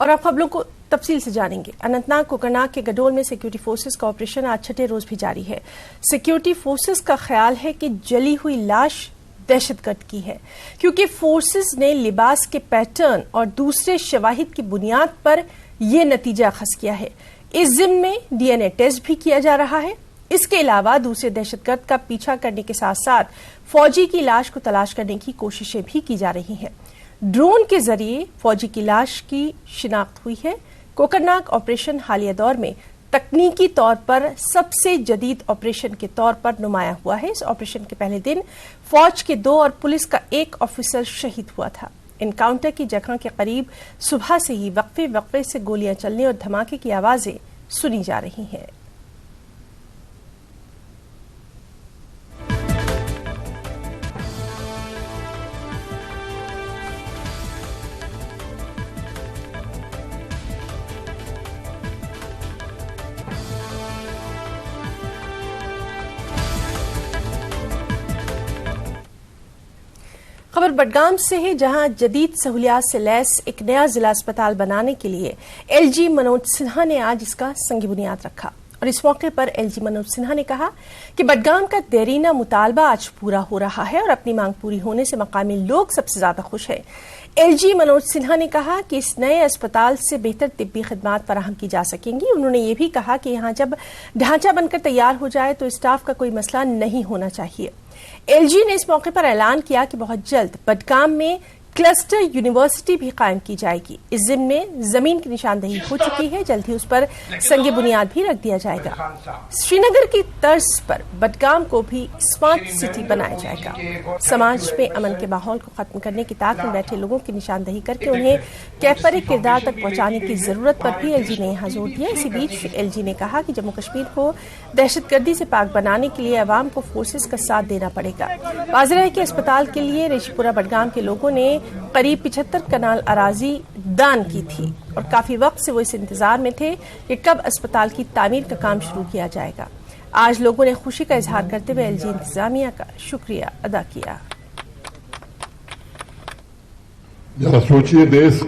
और आप खबरों को तफसील से जानेंगे। अनंतनाग कोकरनाग के गडोल में सिक्योरिटी फोर्सेस का ऑपरेशन आज छठे रोज भी जारी है। सिक्योरिटी फोर्सेस का ख्याल है कि जली हुई लाश दहशतगर्द की है, क्योंकि फोर्सेस ने लिबास के पैटर्न और दूसरे शवाहिद की बुनियाद पर यह नतीजा अखज़ किया है। इस जिम्न में डीएनए टेस्ट भी किया जा रहा है। इसके अलावा दूसरे दहशतगर्द का पीछा करने के साथ साथ फौजी की लाश को तलाश करने की कोशिशें भी की जा रही हैं। ड्रोन के जरिए फौजी की लाश की शिनाख्त हुई है। कोकरनाग ऑपरेशन हालिया दौर में तकनीकी तौर पर सबसे जदीद ऑपरेशन के तौर पर नुमाया हुआ है। इस ऑपरेशन के पहले दिन फौज के 2 और पुलिस का 1 ऑफिसर शहीद हुआ था। एनकाउंटर की जगह के करीब सुबह से ही वक्फे वक्फे से गोलियां चलने और धमाके की आवाजें सुनी जा रही हैं। खबर बडगाम से है, जहां जदीद सहूलियात से लैस एक नया जिला अस्पताल बनाने के लिए एलजी मनोज सिन्हा ने आज इसका संगी बुनियाद रखा। और इस मौके पर एलजी मनोज सिन्हा ने कहा कि बडगाम का देरीना मुतालबा आज पूरा हो रहा है और अपनी मांग पूरी होने से मकामी लोग सबसे ज्यादा खुश हैं। एलजी मनोज सिन्हा ने कहा कि इस नए अस्पताल से बेहतर तिब्बी खिदमात फराहम की जा सकेंगी। उन्होंने ये भी कहा कि यहाँ जब ढांचा बनकर तैयार हो जाए तो स्टाफ का कोई मसला नहीं होना चाहिए। एलजी ने इस मौके पर ऐलान किया कि बहुत जल्द बडगाम में क्लस्टर यूनिवर्सिटी भी कायम की जाएगी। इस जिम्न में जमीन की निशानदेही हो चुकी है, जल्द ही उस पर संगे बुनियाद भी रख दिया जाएगा। श्रीनगर की तर्ज पर बडगाम को भी स्मार्ट सिटी बनाया जाएगा। समाज में अमन के माहौल को खत्म करने की ताक में बैठे लोगों की निशानदेही करके उन्हें कैफर किरदार तक पहुंचाने की जरूरत पर भी एलजी ने यहाँ जोर दिया। इसी बीच एलजी ने कहा कि जम्मू कश्मीर को दहशतगर्दी से पाक बनाने के लिए अवाम को फोर्सेस का साथ देना पड़ेगा। वाज़ेह है कि अस्पताल के लिए रेशीपुरा बडगाम के लोगों ने करीब 75 कनाल अराजी दान की थी और काफी वक्त से वो इस इंतजार में थे कि कब अस्पताल की तामीर का काम शुरू किया जाएगा। आज लोगों ने खुशी का इजहार करते हुए एलजी इंतजामिया का शुक्रिया अदा किया। जरा सोचिए, देश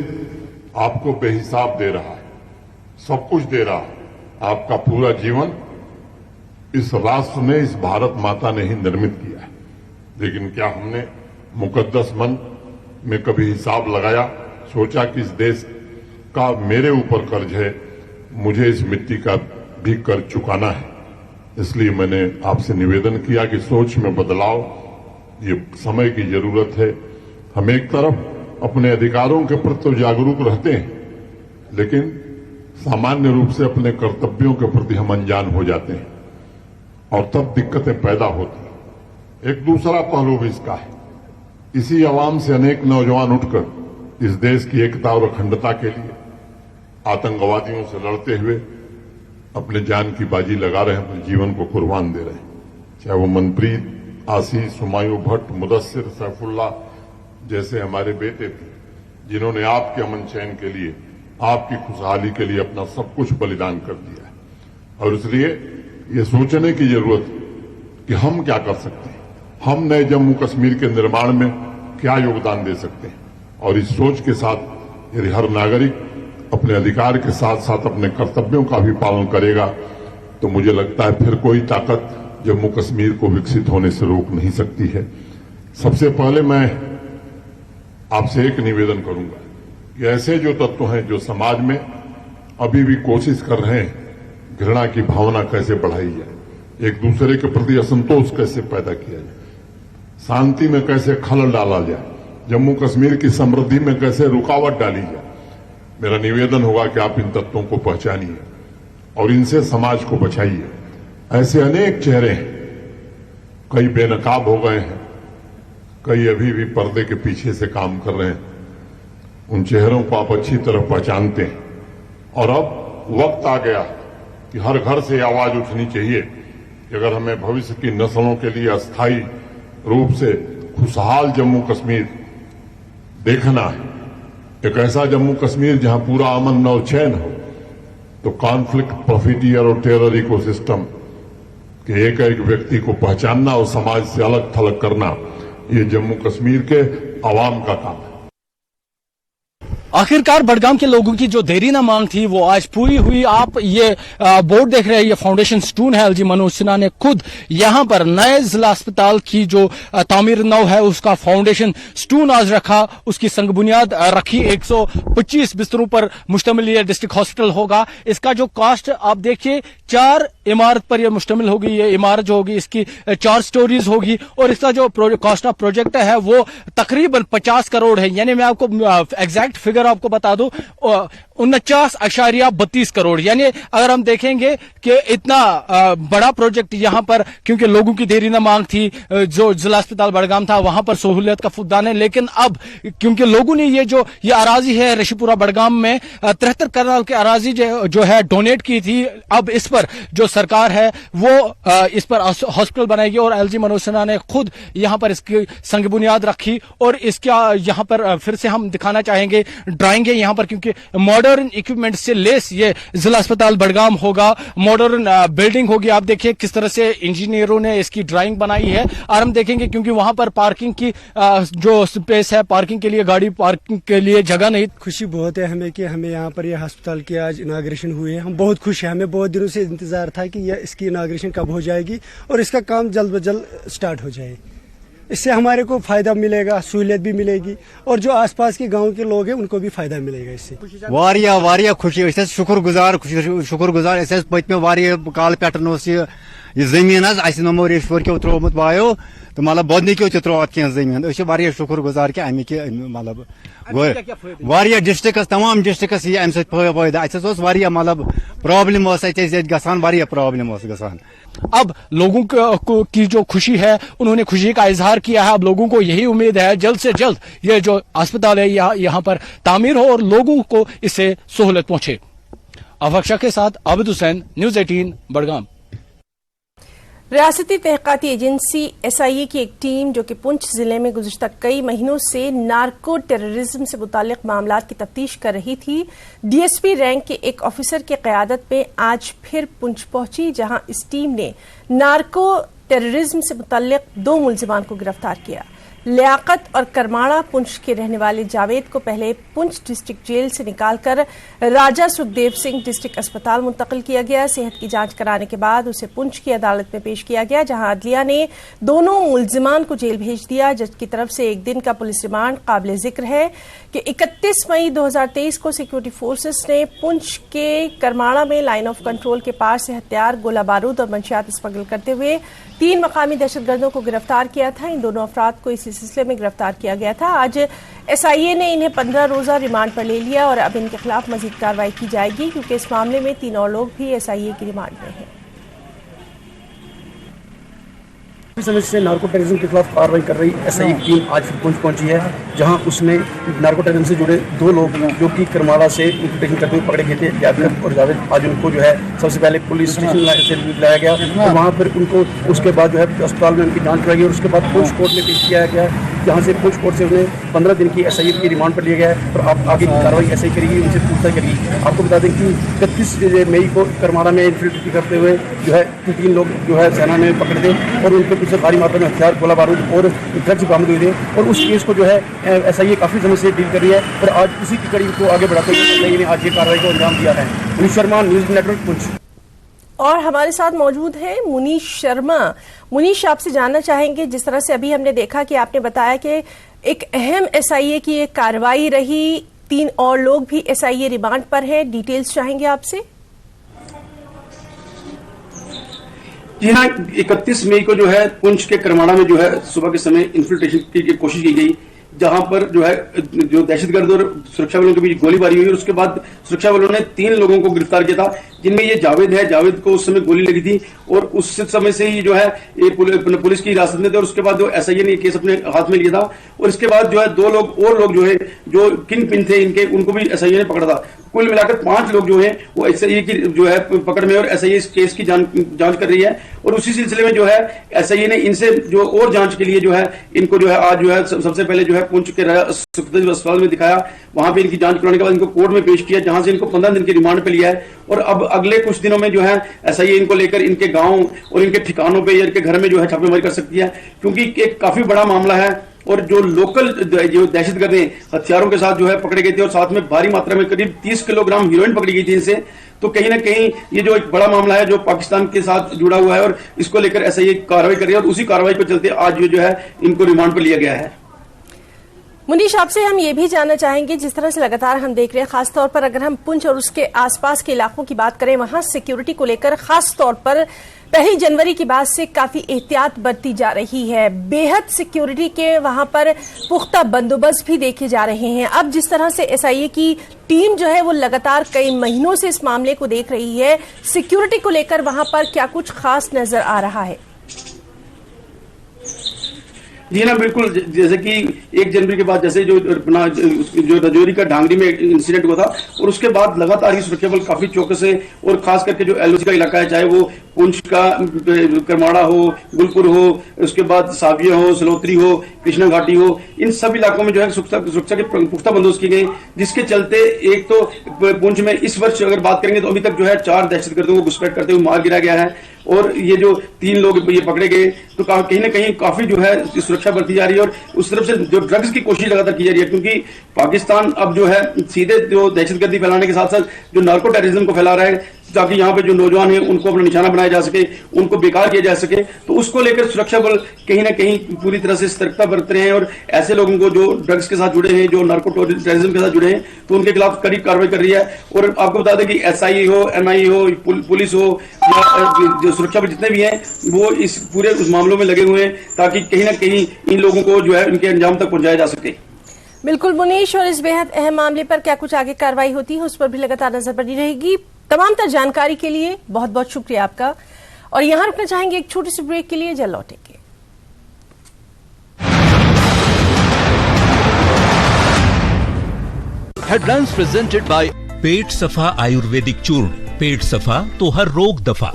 आपको बेहिसाब दे रहा है, सब कुछ दे रहा है, आपका पूरा जीवन इस राष्ट्र ने, इस भारत माता ने ही निर्मित किया है। लेकिन क्या हमने मुकद्दस मन में कभी हिसाब लगाया, सोचा कि इस देश का मेरे ऊपर कर्ज है, मुझे इस मिट्टी का भी कर्ज चुकाना है। इसलिए मैंने आपसे निवेदन किया कि सोच में बदलाव, ये समय की जरूरत है। हम एक तरफ अपने अधिकारों के प्रति तो जागरूक रहते हैं, लेकिन सामान्य रूप से अपने कर्तव्यों के प्रति हम अनजान हो जाते हैं और तब दिक्कतें पैदा होती हैं। एक दूसरा पहलू भी इसका है, इसी आवाम से अनेक नौजवान उठकर इस देश की एकता और अखंडता के लिए आतंकवादियों से लड़ते हुए अपने जान की बाजी लगा रहे हैं, अपने जीवन को कुर्बान दे रहे हैं। चाहे वो मनप्रीत, आशीष, हुमायूं भट्ट, मुदस्सिर, सैफुल्लाह जैसे हमारे बेटे थे, जिन्होंने आपके अमन चैन के लिए, आपकी खुशहाली के लिए अपना सब कुछ बलिदान कर दिया है। और इसलिए ये सोचने की जरूरत है कि हम क्या कर सकते हैं, हम नए जम्मू कश्मीर के निर्माण में क्या योगदान दे सकते हैं। और इस सोच के साथ यदि हर नागरिक अपने अधिकार के साथ साथ अपने कर्तव्यों का भी पालन करेगा तो मुझे लगता है फिर कोई ताकत जम्मू कश्मीर को विकसित होने से रोक नहीं सकती है। सबसे पहले मैं आपसे एक निवेदन करूंगा कि ऐसे जो तत्व हैं जो समाज में अभी भी कोशिश कर रहे हैं घृणा की भावना कैसे बढ़ाई जाए, एक दूसरे के प्रति असंतोष कैसे पैदा किया जाए, शांति में कैसे खलल डाला जाए, जम्मू कश्मीर की समृद्धि में कैसे रुकावट डाली जाए, मेरा निवेदन होगा कि आप इन तत्वों को पहचानिए और इनसे समाज को बचाइए। ऐसे अनेक चेहरे हैं, कई बेनकाब हो गए हैं, कई अभी भी पर्दे के पीछे से काम कर रहे हैं। उन चेहरों को आप अच्छी तरह पहचानते हैं और अब वक्त आ गया कि हर घर से आवाज उठनी चाहिए कि अगर हमें भविष्य की नस्लों के लिए अस्थायी रूप से खुशहाल जम्मू कश्मीर देखना है, एक ऐसा जम्मू कश्मीर जहां पूरा अमन और चैन हो, तो कॉन्फ्लिक्ट, प्रॉफिटियर और टेरर इकोसिस्टम के एक एक व्यक्ति को पहचानना और समाज से अलग थलग करना, ये जम्मू कश्मीर के अवाम का काम है। आखिरकार बडगाम के लोगों की जो देरीना मांग थी वो आज पूरी हुई। आप ये बोर्ड देख रहे हैं, ये फाउंडेशन स्टोन है। एलजी मनोज सिन्हा ने खुद यहां पर नए जिला अस्पताल की जो तामीर नौ है उसका फाउंडेशन स्टोन आज रखा, उसकी संग बुनियाद रखी। 125 बिस्तरों पर मुश्तमिल ये डिस्ट्रिक्ट हॉस्पिटल होगा। इसका जो कॉस्ट आप देखिए, 4 इमारत पर यह मुश्तमिल होगी। ये इमारत जो होगी इसकी 4 स्टोरीज होगी और इसका जो कॉस्ट ऑफ प्रोजेक्ट है वो तकरीबन 50 करोड़ है। यानी मैं आपको एग्जैक्ट फिगर आपको बता दूं, 49.32 करोड़। यानी अगर हम देखेंगे कि इतना बड़ा प्रोजेक्ट यहां पर, क्योंकि लोगों की देरी न मांग थी, जो जिला अस्पताल बडगाम था वहां पर सहूलियत का फुकदान है, लेकिन अब क्योंकि लोगों ने ये अराजी है ऋषिपुरा बडगाम में 73 कनाल की अराजी जो है डोनेट की थी, अब इस पर जो सरकार है वो इस पर हॉस्पिटल बनाएगी। और एलजी मनोज सिन्हा ने खुद यहां पर इसकी संग बुनियाद रखी। और इसका यहां पर फिर से हम दिखाना चाहेंगे ड्राइंग है यहां पर, क्योंकि मॉडर्न इक्विपमेंट से लेस ये जिला अस्पताल बडगाम होगा। मॉडर्न बिल्डिंग होगी। आप देखिए किस तरह से इंजीनियरों ने इसकी ड्राइंग बनाई है। और हम देखेंगे क्योंकि वहां पर पार्किंग की जो स्पेस है, पार्किंग के लिए, गाड़ी पार्किंग के लिए जगह नहीं। खुशी बहुत है हमें कि हमें यहाँ पर यह अस्पताल की आज इनाग्रेशन हुई है। हम बहुत खुश हैं। हमें बहुत दिनों से इंतजार था कि यह इसकी इनाग्रेशन कब हो जाएगी और इसका काम जल्द ब जल्द स्टार्ट हो जाए। इससे हमारे को फायदा मिलेगा, सहूलियत भी मिलेगी और जो आसपास के गांव के लोग हैं उनको भी फायदा मिलेगा इससे। वारिया खुशी, शुक्रगुजार पत्म वारिया काल पे यह जमीन नमो रेश्वर क्यों त्रोमुत वायो तो मतलब बदनी क्यों त्रो कह जमीन शुक्रगुजार कि अमिक मतलब वारिया डिस्ट्रिक्टस तमाम डिस्ट्रिक्टस यह अमि फायदा। अस मतलब प्रॉब्लम वारिया प्रॉब्लम गसान। अब लोगों की जो खुशी है उन्होंने खुशी का इजहार किया है। अब लोगों को यही उम्मीद है जल्द से जल्द ये जो अस्पताल है यहाँ पर तामीर हो और लोगों को इससे सहूलत पहुंचे। अफक्षा के साथ आबिद हुसैन, न्यूज 18 बडगाम। रियासती तहकीकाती एजेंसी SIA की एक टीम जो कि पुंछ जिले में गुज़िश्ता कई महीनों से नार्को टेररिज्म से मुताल्लिक मामलात की तफ्तीश कर रही थी, DSP रैंक के एक ऑफिसर की क़यादत में आज फिर पुंछ पहुंची, जहां इस टीम ने नार्को टेररिज्म से मुताल्लिक 2 मुल्जिमान को गिरफ्तार किया। लियाकत और करमाड़ा पुंछ के रहने वाले जावेद को पहले पुंछ डिस्ट्रिक्ट जेल से निकालकर राजा सुखदेव सिंह डिस्ट्रिक्ट अस्पताल मुंतकिल किया गया। सेहत की जांच कराने के बाद उसे पुंछ की अदालत में पेश किया गया, जहां अदलिया ने दोनों मुल्जिमान को जेल भेज दिया। जज की तरफ से 1 दिन का पुलिस रिमांड काबिल जिक्र है कि 31 मई 2023 को सिक्योरिटी फोर्सेस ने पुंछ के करमाड़ा में लाइन ऑफ कंट्रोल के पास से हथियार, गोला बारूद और मंशियात स्मगल करते हुए 3 मकामी दहशतगर्दों को गिरफ्तार किया था। इन दोनों अफराद को इसी सिलसिले में गिरफ्तार किया गया था। आज SIA ने इन्हें 15 रोजा रिमांड पर ले लिया और अब इनके खिलाफ मजीद कार्रवाई की जाएगी, क्योंकि इस मामले में 3 और लोग भी SIA की रिमांड में हैं। समय से नार्को टेररिज्म के खिलाफ कार्रवाई कर रही SIA की टीम आज फिर पुंछ पहुंची है, जहां उसने नार्को टेररिज्म से जुड़े 2 लोग जो कि करमाड़ा से इंफिल्ट्रेशन करते हुए पकड़े गए थे, यादव और जावेद। आज उनको जो है सबसे पहले पुलिस स्टेशन से लाया गया और वहां पर उनको उसके बाद जो है अस्पताल में उनकी जांच कराई गई और उसके बाद पुंछ कोर्ट में पेश किया गया, जहां से पुंछ कोर्ट से उन्हें 15 दिन की SIA की रिमांड पर लिया गया है और अब आगे की कार्रवाई SIA करेगी, उनसे पूछताछ करेगी। आपको बता दें कि 31 मई को करमाड़ा में इन्फिल्ट्रेशन करते हुए जो है 3 लोग जो है सेना ने पकड़े थे और उनके पीछे भारी मात्रा में हथियार, गोला बारूद और ड्रग्स बरामद हुए थे और उस केस को जो है SIA काफी समय से डील कर रही है और आज उसी की कड़ी को आगे बढ़ाते हुए SIA ने आज ये कार्रवाई को अंजाम दिया है। Munish Sharma, news network, Poonch. और हमारे साथ मौजूद है मुनीश शर्मा। मुनीश, आपसे जानना चाहेंगे, जिस तरह से अभी हमने देखा कि आपने बताया कि एक अहम SIA की एक कार्रवाई रही, 3 और लोग भी SIA रिमांड पर हैं, डिटेल्स चाहेंगे आपसे। जी हाँ, 31 मई को जो है पुंछ के करमाड़ा में जो है सुबह के समय इन्फिल्ट्रेशन की कोशिश की गई, जहां पर जो है जो दहशतगर्द और सुरक्षा बलों के बीच गोलीबारी हुई और उसके बाद सुरक्षा बलों ने 3 लोगों को गिरफ्तार किया था, जिनमें ये जावेद है। जावेद को उस समय गोली लगी थी और उस समय से ही जो है ये पुलिस की हिरासत में थे और उसके बाद जो SIA ने ये केस अपने हाथ में लिया था और इसके बाद जो है 2 लोग जो है जो किंग पिन थे इनके, उनको भी SIA ने पकड़ा था। कुल मिलाकर 5 लोग जो हैं वो SIA की जो है पकड़ में और SIA इस केस की जांच कर रही है और उसी सिलसिले में जो है SIA ने इनसे जो और जांच के लिए जो है इनको जो है आज जो है सबसे पहले जो है पुंछ के सुखदेव अस्पताल में दिखाया, वहां पे इनकी जांच कराने के बाद इनको कोर्ट में पेश किया, जहां से इनको 15 दिन की रिमांड पे लिया है और अब अगले कुछ दिनों में जो है SIA इनको लेकर इनके गांव और इनके ठिकानों पे या इनके घर में जो है छापेमारी कर सकती है, क्योंकि एक काफी बड़ा मामला है और जो लोकल जो दहशतगर्द हैं हथियारों के साथ जो है पकड़े गए थे और साथ में भारी मात्रा में करीब 30 किलोग्राम हीरोइन पकड़ी गई थी इनसे। तो कहीं ना कहीं ये जो एक बड़ा मामला है जो पाकिस्तान के साथ जुड़ा हुआ है और इसको लेकर एसआईए कार्रवाई कर रही है और उसी कार्रवाई को चलते आज जो है इनको रिमांड पर लिया गया है। मुनीश, आपसे हम ये भी जानना चाहेंगे, जिस तरह से लगातार हम देख रहे हैं, खासतौर पर अगर हम पुंछ और उसके आसपास के इलाकों की बात करें, वहां सिक्योरिटी को लेकर खास तौर पर 1 जनवरी की बाद से काफी एहतियात बरती जा रही है। बेहद सिक्योरिटी के वहां पर पुख्ता बंदोबस्त भी देखे जा रहे हैं। अब जिस तरह से एसआईए की टीम जो है वो लगातार कई महीनों से इस मामले को देख रही है, सिक्योरिटी को लेकर वहां पर क्या कुछ खास नजर आ रहा है? जी ना, बिल्कुल। जैसे कि 1 जनवरी के बाद जैसे जो रजौरी का ढांगरी में इंसिडेंट हुआ था और उसके बाद लगातार ही सुरक्षा बल काफी चौकस है और खास करके जो एलओसी का इलाका है, चाहे वो पुंछ का करमाड़ा हो, गुलपुर हो, उसके बाद साविया हो, सलोत्री हो, कृष्णा घाटी हो, इन सब इलाकों में जो है सुरक्षा के पुख्ता बंदोबस्त किए गए, जिसके चलते एक तो पुंछ में इस वर्ष अगर बात करेंगे तो अभी तक जो है 4 दहशतगर्दों को घुसपैठ करते हुए मार गिरा गया है और ये जो 3 लोग ये पकड़े गए। तो कहीं ना कहीं काफी जो है सुरक्षा बरती जा रही है और उस तरफ से जो ड्रग्स की कोशिश लगातार की जा रही है, क्योंकि पाकिस्तान अब जो है सीधे जो दहशतगर्दी फैलाने के साथ साथ जो नार्को टेररिज्म को फैला रहा है ताकि यहाँ पे जो नौजवान हैं उनको अपना निशाना बनाया जा सके, उनको बेकार किया जा सके। तो उसको लेकर सुरक्षा बल कहीं ना कहीं पूरी तरह से सतर्कता बरत रहे हैं और ऐसे लोगों को जो ड्रग्स के साथ जुड़े हैं, जो नार्को टेररिज्म के साथ जुड़े हैं, तो उनके खिलाफ कड़ी कार्रवाई कर रही है। और आपको बता दें कि एसआई हो, एनआई हो, पुलिस हो या जो सुरक्षा बल जितने भी हैं वो इस पूरे उस मामलों में लगे हुए हैं ताकि कहीं ना कहीं इन लोगों को जो है इनके अंजाम तक पहुंचाया जा सके। बिल्कुल मुनीश, और इस बेहद अहम मामले पर क्या कुछ आगे कार्रवाई होती है उस पर भी लगातार नजर बनी रहेगी। तमाम तर जानकारी के लिए बहुत बहुत शुक्रिया आपका, और यहां रुकना चाहेंगे एक छोटी सी ब्रेक के लिए, जल्द लौटेंगे। हेडलाइंस प्रेजेंटेड बाय पेट सफा आयुर्वेदिक चूर्ण। पेट सफा तो हर रोग दफा।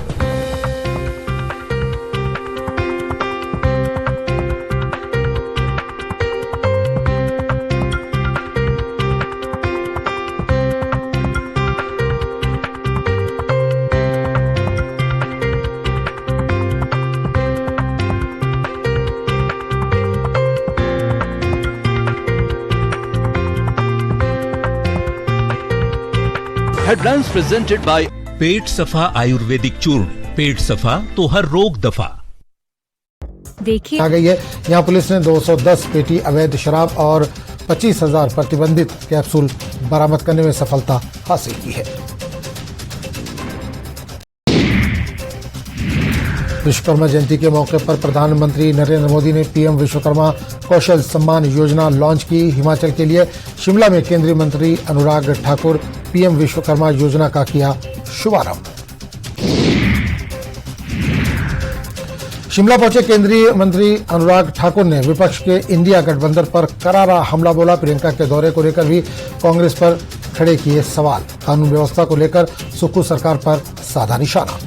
हेडलाइंस प्रेजेंटेड बाय पेट सफा आयुर्वेदिक चूर्ण। पेट सफा तो हर रोग दफा। देखिए आ गई है। यहाँ पुलिस ने 210 पेटी अवैध शराब और 25,000 प्रतिबंधित कैप्सूल बरामद करने में सफलता हासिल की है। विश्वकर्मा जयंती के मौके पर प्रधानमंत्री नरेंद्र मोदी ने पीएम विश्वकर्मा कौशल सम्मान योजना लॉन्च की। हिमाचल के लिए शिमला में केंद्रीय मंत्री अनुराग ठाकुर पीएम विश्वकर्मा योजना का किया शुभारंभ। शिमला पहुंचे केंद्रीय मंत्री अनुराग ठाकुर ने विपक्ष के इंडिया गठबंधन पर करारा हमला बोला। प्रियंका के दौरे को लेकर भी कांग्रेस पर खड़े किए सवाल। कानून व्यवस्था को लेकर सुक्खू सरकार पर साधा निशाना।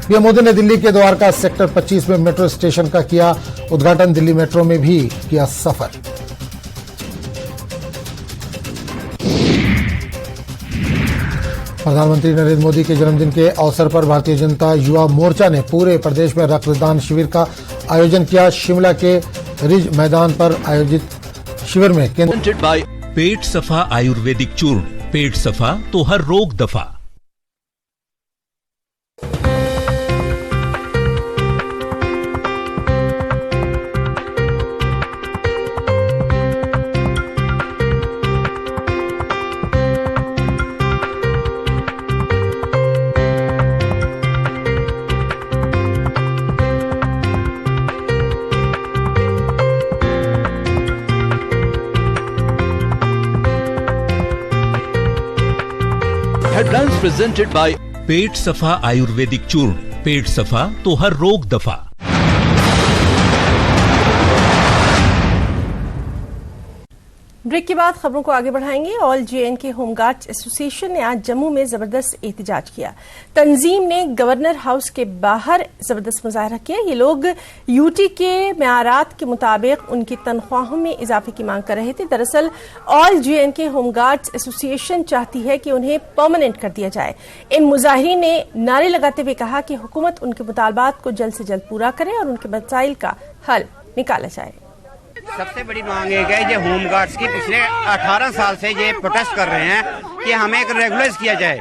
पीएम मोदी ने दिल्ली के द्वारका सेक्टर 25 में मेट्रो स्टेशन का किया उद्घाटन। दिल्ली मेट्रो में भी किया सफर। प्रधानमंत्री नरेंद्र मोदी के जन्मदिन के अवसर पर भारतीय जनता युवा मोर्चा ने पूरे प्रदेश में रक्तदान शिविर का आयोजन किया। शिमला के रिज मैदान पर आयोजित शिविर में केंद्र बाय पेट सफा आयुर्वेदिक चूर्ण। पेट सफा तो हर रोग दफा। हेडलाइंस प्रेजेंटेड बाय पेट सफा आयुर्वेदिक चूर्ण। पेट सफा तो हर रोग दफा। ब्रेक के बाद खबरों को आगे बढ़ाएंगे। ऑल JNK होमगार्ड्स एसोसिएशन ने आज जम्मू में जबरदस्त एहतजाज किया। तंजीम ने गवर्नर हाउस के बाहर जबरदस्त मुजाहरा किया। ये लोग यूटी के मेयारात के मुताबिक उनकी तनख्वाहों में इजाफे की मांग कर रहे थे। दरअसल ऑल JNK होमगार्ड्स एसोसिएशन चाहती है कि उन्हें परमानेंट कर दिया जाए। इन मुजाहिरीन ने नारे लगाते हुए कहा कि हुकूमत उनके मुतालबात को जल्द से जल्द पूरा करे और उनके मसाइल का हल निकाला जाए। सबसे बड़ी मांग एक है, ये होमगार्ड्स की पिछले 18 साल से ये प्रोटेस्ट कर रहे हैं कि हमें एक रेगुलराइज किया जाए।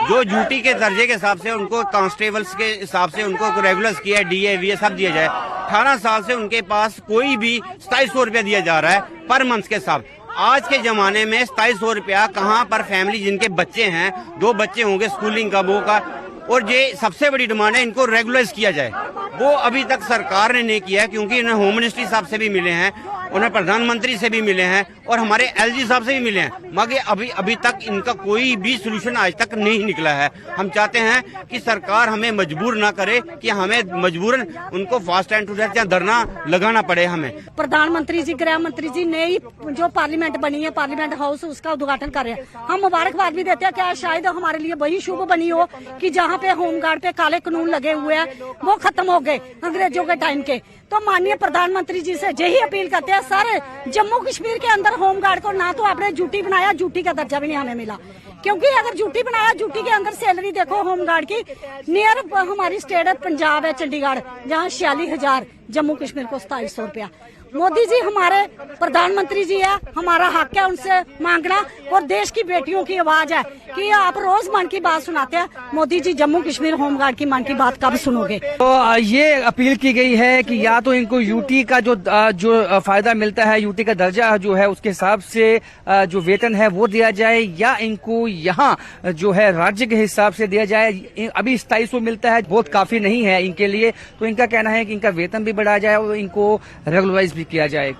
जो ड्यूटी के दर्जे के हिसाब से उनको कांस्टेबल्स के हिसाब से उनको रेगुलराइज किया है, DA VA सब दिया जाए। 18 साल से उनके पास कोई भी 2700 रुपया दिया जा रहा है पर मंथ के साथ। आज के जमाने में 2700 रुपया कहाँ पर फैमिली जिनके बच्चे हैं, 2 बच्चे होंगे स्कूलिंग का वो का, और ये सबसे बड़ी डिमांड है इनको रेगुलराइज किया जाए। वो अभी तक सरकार ने नहीं किया है, क्योंकि इन्हें होम मिनिस्ट्री साहब से भी मिले हैं, उन्हें प्रधानमंत्री से भी मिले हैं और हमारे LG साहब से भी मिले हैं, मगर अभी तक इनका कोई भी सोल्यूशन आज तक नहीं निकला है। हम चाहते हैं कि सरकार हमें मजबूर ना करे कि हमें मजबूरन उनको फास्ट एंड टू डेथ या धरना लगाना पड़े। हमें प्रधानमंत्री जी, गृह मंत्री जी नई जो पार्लियामेंट बनी है, पार्लियामेंट हाउस, उसका उद्घाटन कर रहे हैं। हम मुबारकबाद भी देते हैं, क्या शायद हमारे लिए वही शुभ बनी हो कि जहाँ पे होमगार्ड पे काले कानून लगे हुए हैं वो खत्म हो गए अंग्रेजों के टाइम के। तो माननीय प्रधानमंत्री जी से यही अपील करते हैं, सर जम्मू कश्मीर के अंदर होमगार्ड को ना तो आपने ड्यूटी बनाया, ड्यूटी का दर्जा भी नहीं हमें मिला, क्योंकि अगर ड्यूटी बनाया, ड्यूटी के अंदर सैलरी देखो होमगार्ड की नियर हमारी स्टेट है पंजाब है चंडीगढ़, जहाँ 46,000, जम्मू कश्मीर को 2700 रुपया। मोदी जी हमारे प्रधानमंत्री जी है, हमारा हक है उनसे मांगना, और देश की बेटियों की आवाज है कि आप रोज मन की बात सुनाते हैं। मोदी जी जम्मू कश्मीर होमगार्ड की मन की बात कब सुनोगे? तो ये अपील की गई है कि या तो इनको यूटी का जो फायदा मिलता है, यूटी का दर्जा जो है उसके हिसाब से जो वेतन है वो दिया जाए, या इनको यहाँ जो है राज्य के हिसाब से दिया जाए। अभी 2700 मिलता है, बहुत काफी नहीं है इनके लिए। तो इनका कहना है कि इनका वेतन भी बढ़ाया जाए और इनको रेगुलराइज भी किया जाए।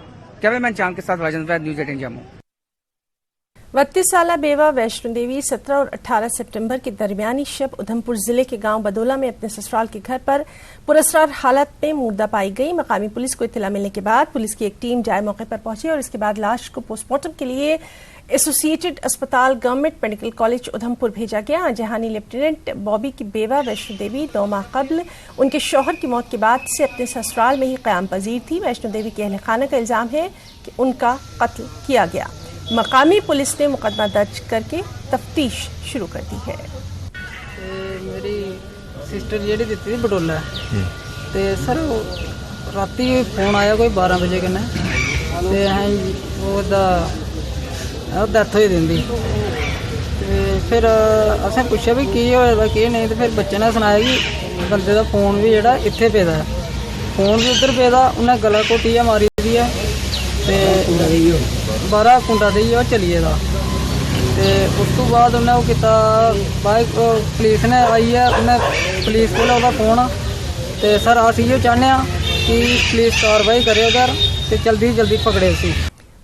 कैमरामैन चांद के साथ राजेंद्र, न्यूज़ 18 जम्मू। 32 साला बेवा वैष्णो देवी 17 और 18 सितंबर की दरमियानी शब उधमपुर जिले के गांव बदोला में अपने ससुराल के घर पर पुरअसरार हालत में मुर्दा पाई गई। मकामी पुलिस को इत्तला मिलने के बाद पुलिस की एक टीम जाए मौके पर पहुंची और इसके बाद लाश को पोस्टमार्टम के लिए एसोसिएटेड अस्पताल गवर्नमेंट मेडिकल कॉलेज उधमपुर भेजा गया, जहां लेफ्टिनेंट बॉबी की बेवा वैष्णो देवी 9 माह कबल उनके शौहर की मौत के बाद से अपने ससुराल में ही क़याम पजीर थी। वैष्णो देवी के अहल खाना का इल्जाम है कि उनका कत्ल किया गया। मकामी पुलिस ने मुकदमा दर्ज करके तफ्तीश शुरू कर दी है। मेरी सिस्टर जी दी थी बटोला, सर राती फोन आया कोई 12 बजे कन्नै, डेथ होई दी। फिर असें पुछया भी की होया की नहीं, तो फिर बच्चे ने सनाया कि बंदे दा फोन भी जेहड़ा इत्थे पेदा है, फोन भी उधर पेदा, उन्हें गला घोटिया मारी दी है, 12 कुंडा देइयै चली गेदा। ते उस तो बाद उन्हें वो किता, पुलिस ने आई है, उन्हें पुलिस कोल ओहदा फोन, ते सर अस इयो चाहने कि पुलिस कार्रवाई करे उधर ते जल्दी जल्दी पकड़े उसी।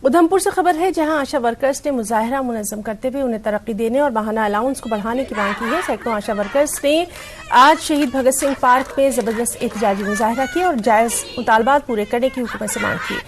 उधमपुर से खबर है, जहां आशा वर्कर्स ने मुजाहरा मुनज़्ज़म करते हुए उन्हें तरक्की देने और माहाना अलाउंस को बढ़ाने की मांग की है। सैकड़ों आशा वर्कर्स ने आज शहीद भगत सिंह पार्क में जबरदस्त एहतजाजी मुजाहरा किया और जायज मुतालबात पूरे करने की हुकूमत से मांग की।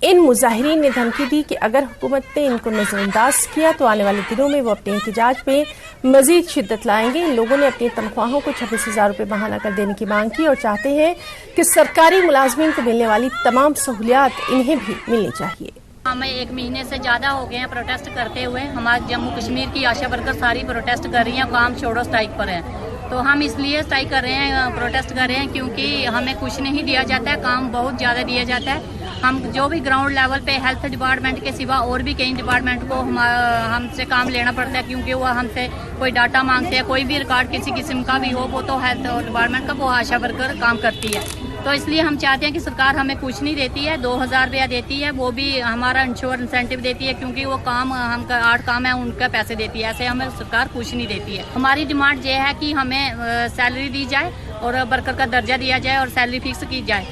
इन मुजाहिरीन ने धमकी दी कि अगर हुकूमत ने इनको नजरअंदाज किया तो आने वाले दिनों में वो अपने एहतजाज पे मजीद शिद्दत लाएंगे। इन लोगों ने अपनी तनख्वाहों को 26,000 रुपये माहाना कर देने की मांग की और चाहते हैं कि सरकारी मुलाजमीन को मिलने वाली तमाम सहूलियात इन्हें भी मिलनी चाहिए। हमें 1 महीने से ज़्यादा हो गए हैं प्रोटेस्ट करते हुए। हमारे जम्मू कश्मीर की आशा वर्कर सारी प्रोटेस्ट कर रही हैं, काम छोड़ो स्ट्राइक पर हैं। तो हम इसलिए स्ट्राइक कर रहे हैं, प्रोटेस्ट कर रहे हैं, क्योंकि हमें कुछ नहीं दिया जाता है, काम बहुत ज़्यादा दिया जाता है। हम जो भी ग्राउंड लेवल पे हेल्थ डिपार्टमेंट के सिवा और भी कई डिपार्टमेंट को हमसे काम लेना पड़ता है, क्योंकि वो हमसे कोई डाटा मांगते हैं, कोई भी रिकॉर्ड किसी किस्म का भी हो, वो तो हेल्थ डिपार्टमेंट का वो आशा वर्कर काम करती है। तो इसलिए हम चाहते हैं कि सरकार हमें कुछ नहीं देती है, 2,000 रुपया देती है, वो भी हमारा इंसेंटिव देती है, क्योंकि वो काम हम 8 काम है उनका पैसे देती है, ऐसे हमें सरकार कुछ नहीं देती है। हमारी डिमांड ये है कि हमें सैलरी दी जाए और वर्कर का दर्जा दिया जाए और सैलरी फिक्स की जाए।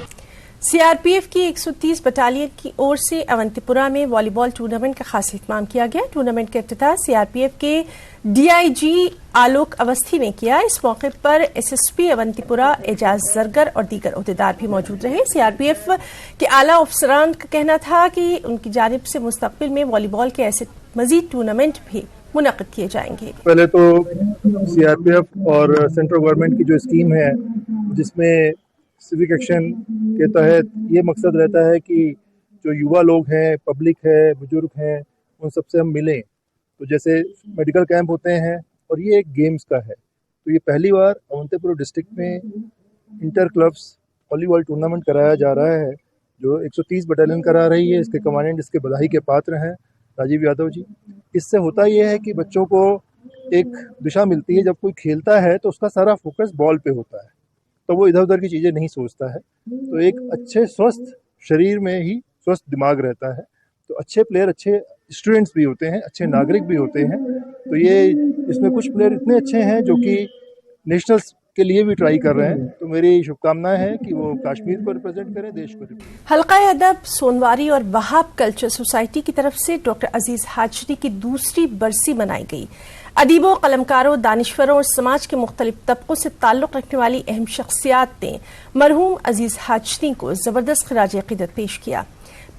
सीआरपीएफ की 130 बटालियन की ओर से अवंतीपुरा में वॉलीबॉल टूर्नामेंट का खास इत्माम किया गया। टूर्नामेंट का इफ्तिताह सीआरपीएफ के डीआईजी आलोक अवस्थी ने किया। इस मौके पर एसएसपी अवंतीपुरा एजाज जरगर और दीगर ओहदेदार भी मौजूद रहे। सीआरपीएफ के आला अफसरान का कहना था कि उनकी जानिब से मुस्तकबिल में वॉलीबॉल के ऐसे मजीद टूर्नामेंट भी मुनक्किद किए जाएंगे। पहले तो सीआरपीएफ और सेंट्रल गवर्नमेंट की जो स्कीम है जिसमें सिविक एक्शन के तहत ये मकसद रहता है कि जो युवा लोग हैं, पब्लिक है, बुजुर्ग हैं, उन सबसे हम मिलें। तो जैसे मेडिकल कैंप होते हैं और ये एक गेम्स का है, तो ये पहली बार अवंतीपुरा डिस्ट्रिक्ट में इंटर क्लब्स वॉलीबॉल टूर्नामेंट कराया जा रहा है जो 130 बटालियन करा रही है। इसके कमांडेंट इसके बधाई के पात्र हैं राजीव यादव जी। इससे होता ये है कि बच्चों को एक दिशा मिलती है। जब कोई खेलता है तो उसका सारा फोकस बॉल पे होता है, तो वो इधर उधर की चीज़ें नहीं सोचता है। तो एक अच्छे स्वस्थ शरीर में ही स्वस्थ दिमाग रहता है। तो अच्छे प्लेयर अच्छे स्टूडेंट्स भी होते हैं, अच्छे नागरिक भी होते हैं। तो ये इसमें कुछ प्लेयर इतने अच्छे हैं जो कि नेशनल्स के लिए भी ट्राई कर रहे हैं। तो मेरी शुभकामनाएं हैं कि वो कश्मीर को रिप्रेजेंट करें, देश को रिप्रेजेंट। हल्का अदब सोनवारी और वहाब कल्चर सोसाइटी की तरफ से डॉक्टर अजीज हाजनी की दूसरी बरसी मनाई गई। अदीबों, कलमकारों, दानिश्वरों और समाज के मुख्तलिफ तबकों से ताल्लुक रखने वाली अहम शख्सियात ने मरहूम अजीज हाजनी को जबरदस्त खिराज अकीदत पेश किया।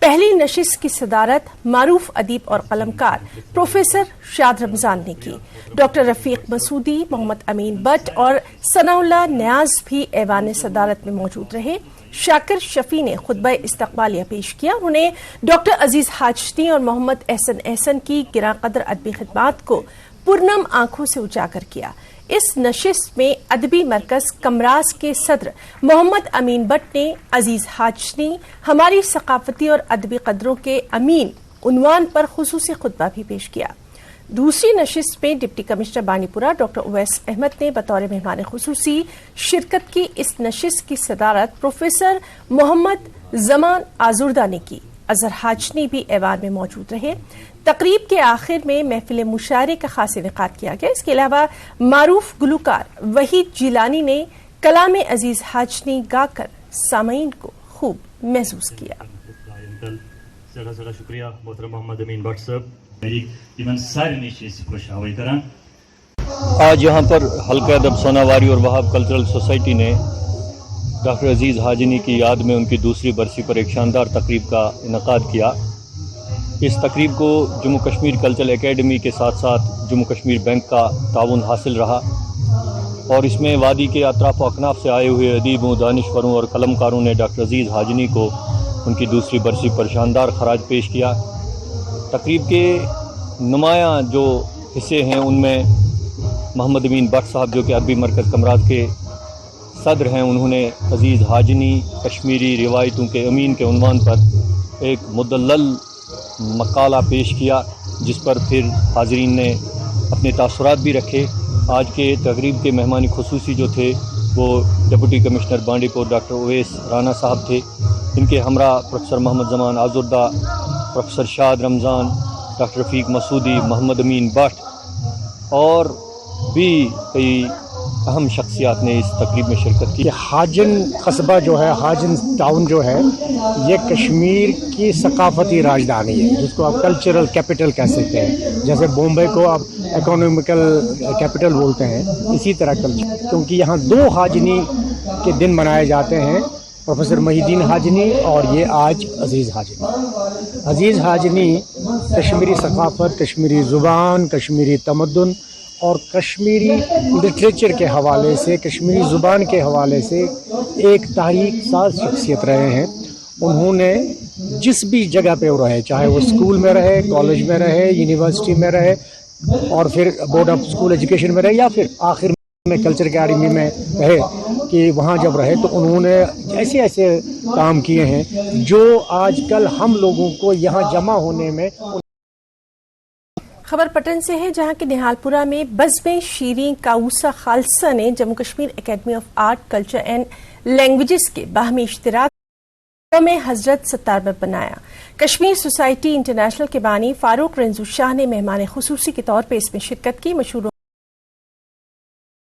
पहली नशिस्त की सदारत मारूफ अदीब और कलमकार प्रोफेसर शाद रमजान ने की। डॉक्टर रफीक मसूदी, मोहम्मद अमीन बट और सनाउल्लाह न्याज भी ऐवान सदारत में मौजूद रहे। शाकिर शफी ने खुतबा इस्तकबालिया पेश किया। उन्होंने डॉक्टर अजीज हाजनी और मोहम्मद एहसन की गिरा कदर अदबी खिदमात को पुरनम आंखों से उजागर किया। इस नशिस्त में अदबी मरकज कमराज के सदर मोहम्मद अमीन बट ने अजीज हाजनी हमारी सकाफती और अदबी कदरों के अमीन उन्वान पर खुसूसी खुतबा भी पेश किया। दूसरी नशिस्त में deputy commissioner Banipura doctor Uwais Ahmed ने बतौर मेहमान खुसूसी शिरकत की। इस नशिस्त की सदारत प्रोफेसर मोहम्मद जमान आजुर्दा ने की। अजहर हाजनी भी ऐवान में मौजूद रहे। तकरीब के आखिर में महफिल मुशायरे का खास इनेकाद किया गया। इसके अलावा मारूफ गुलकार वहीद जिलानी ने कलाम अजीज हाजनी गाकर सामईन को खूब महसूस किया। शुक्रिया मोहतरम मोहम्मद अमीन भट्ट साहब, मेरी सारी चीज खुश हवाई करा। आज यहाँ पर हल्का अदब सोनावारी और वहाब कल्चरल सोसाइटी ने डॉक्टर अजीज हाजनी की याद में उनकी दूसरी बरसी पर एक शानदार तकरीब का इनेकाद किया। इस तकरीब को जम्मू कश्मीर कल्चरल एकेडमी के साथ साथ जम्मू कश्मीर बैंक का ताउन हासिल रहा और इसमें वादी के अतराफ अकनाफ से आए हुए अदीबों, दानिश्वरों और कलमकारों ने डॉक्टर अजीज हाजनी को उनकी दूसरी बरसी पर शानदार खराज पेश किया। तकरीब के नुमायाँ जो हिस्से हैं उनमें मोहम्मद अमीन भट्ट साहब जो कि अदबी मरकज़ कमराज के सदर हैं, उन्होंने अजीज हाजनी कश्मीरी रिवायतों के अमीन के उन्वान पर एक मुदल्लल मकाला पेश किया, जिस पर फिर हाजरीन ने अपने तासुरात भी रखे। आज के तकरीब के मेहमान खुसूसी जो थे वो deputy commissioner Bandipore doctor Uwais Rana साहब थे। इनके हमरा professor Mohammad Zaman Azurda, professor Shad Ramzan, doctor Rafiq Masoodi, Mohammad Amin Bhat और भी कई अहम शख्सियात ने इस तकरीब में शिरकत की। हाजिन कस्बा जो है, हाजिन टाउन जो है, ये कश्मीर की सकाफती राजधानी है जिसको आप कल्चरल कैपिटल कह सकते हैं। जैसे बॉम्बे को आप इकोनॉमिकल कैपिटल बोलते हैं, इसी तरह कल्चर, क्योंकि यहाँ 2 हाजनी के दिन मनाए जाते हैं, प्रोफेसर मोहिद्दीन हाजनी और ये आज अजीज़ हाजनी। अजीज़ हाजनी कश्मीरी सकाफत, कश्मीरी ज़ुबान, कश्मीरी तमद्दुन और कश्मीरी लिटरेचर के हवाले से, कश्मीरी ज़ुबान के हवाले से एक तारीख साज शख्सियत रहे हैं। उन्होंने जिस भी जगह पे वो रहे, चाहे वो स्कूल में रहे, कॉलेज में रहे, यूनिवर्सिटी में रहे और फिर बोर्ड ऑफ स्कूल एजुकेशन में रहे या फिर आखिर में कल्चर अकेडमी में रहे, कि वहाँ जब रहे तो उन्होंने ऐसे ऐसे काम किए हैं जो आजकल हम लोगों को यहाँ जमा होने में। खबर पटन से है, जहां के निहालपुरा में बज़्म शीरीं काऊसा खालसा ने Jammu Kashmir academy of art, culture and languages के बाहमी इश्तिराक में हजरत सत्तार में बनाया। कश्मीर सोसाइटी इंटरनेशनल के बानी फारूक रंजू शाह ने मेहमान खुसूसी के तौर पर इसमें शिरकत की। मशहूर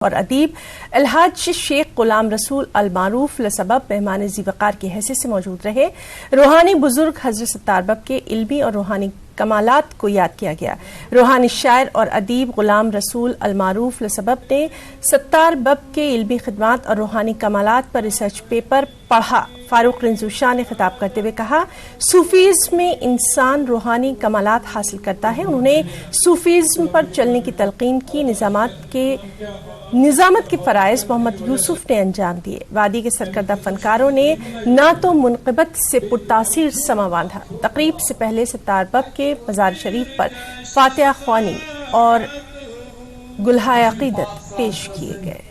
और अदीब अलहाज शेख गुलाम रसूल अल मारूफ लसबब मेहमान ज़ीवकार की हैसियत से मौजूद रहे। रूहानी बुजुर्ग हज़रत सत्तार बब के इल्मी और रूहानी कमालात को याद किया गया। रूहानी शायर और अदीब गुलाम रसूल अल मारूफ लसबब ने सत्तार बब के इल्मी खिदमात और रूहानी कमालात पर रिसर्च पेपर पढ़ा। फारूक रिंजू शाह ने खिताब करते हुए कहा, सूफीज़्म में इंसान रूहानी कमालात हासिल करता है। उन्होंने सूफीज़्म पर चलने की तलकीन की। निजामत के फ़राइज़ मोहम्मद यूसुफ ने अंजाम दिए। वादी के सरकर्दा फनकारों ने ना तो मुनक़िबत से पुरतासीर समा बांधा। तकरीब से पहले सत्तार बब के मज़ार शरीफ पर फातिहा ख्वानी और गुलहाए अक़ीदत पेश किए गए।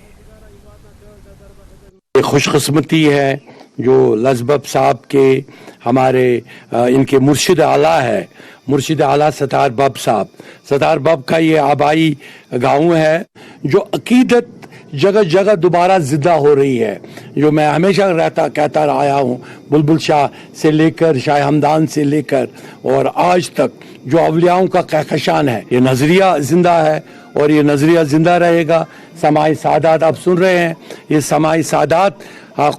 खुशकिस्मती है जो लजबब साहब के हमारे इनके मुर्शिद आला है, मुर्शिद आला सत्तार बब साहब। सत्तार बब का ये आबाई गांव है जो अकीदत जगह जगह दोबारा जिंदा हो रही है। जो मैं हमेशा कहता आया हूँ, बुलबुल शाह से लेकर शाह हमदान से लेकर और आज तक जो अवलियाओं का कहकशान है, ये नजरिया जिंदा है और ये नजरिया जिंदा रहेगा। समाई सादात आप सुन रहे हैं, ये समाई सादात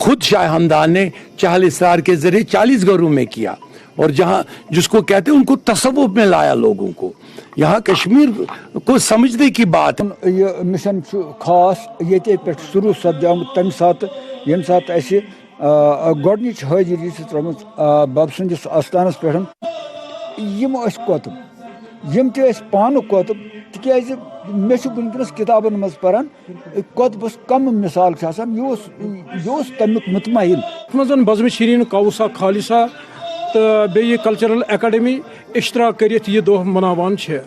खुद शाह हमदान ने चहल इसरार के जरिए 40 घरों में किया और जहाँ जिसको कहते हैं उनको तसव्वुफ में लाया लोगों को। यहाँ कश्मीर को समझने की बात। ये मिशन खास ये पे शुरू सपदाम तम सात यम सात ऐसे गोडनिच हाजिरी त्रुमत बब सन्दिस आस्थानस पे यम कोतुब यम ते पान कोतुब तिकाज मे वनकस किताबन मज परान कोतुबस कम मिसाल यह तमिक मुतमइन मजन बज़म शीरीन कौसा खालिसा तो बे कल्चरल एकेडमी इश्तराक करित यह दोह मनावान छे।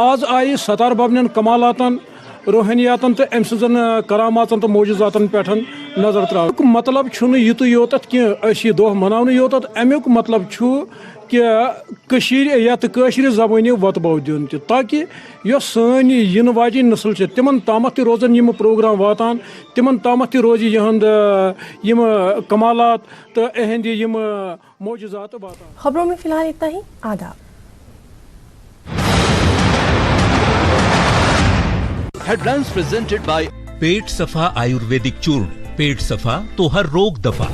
आज आये सत्तार बबन कमालातन रूहानियातन तो अम सजन करामातन तो मोजज़ातन पे नजर त्रा। मतलब युत योत कि दोह मनाव योत, अमुक मतलब कि यह जबानी वतबो दिन ताकि यह सन इन वाजिन नस्ल है तिमन तामत रोजन यम प्रोग्राम वातान, तिमन तामत रोज यहंद यम कमालात तो अहंद यम मोजज़ात वातान। खबरों में फिलहाल इतना ही। आदाब। हेडलाइंस प्रेजेंटेड बाय पेट सफा आयुर्वेदिक चूर्ण। पेट सफा तो हर रोग दफा।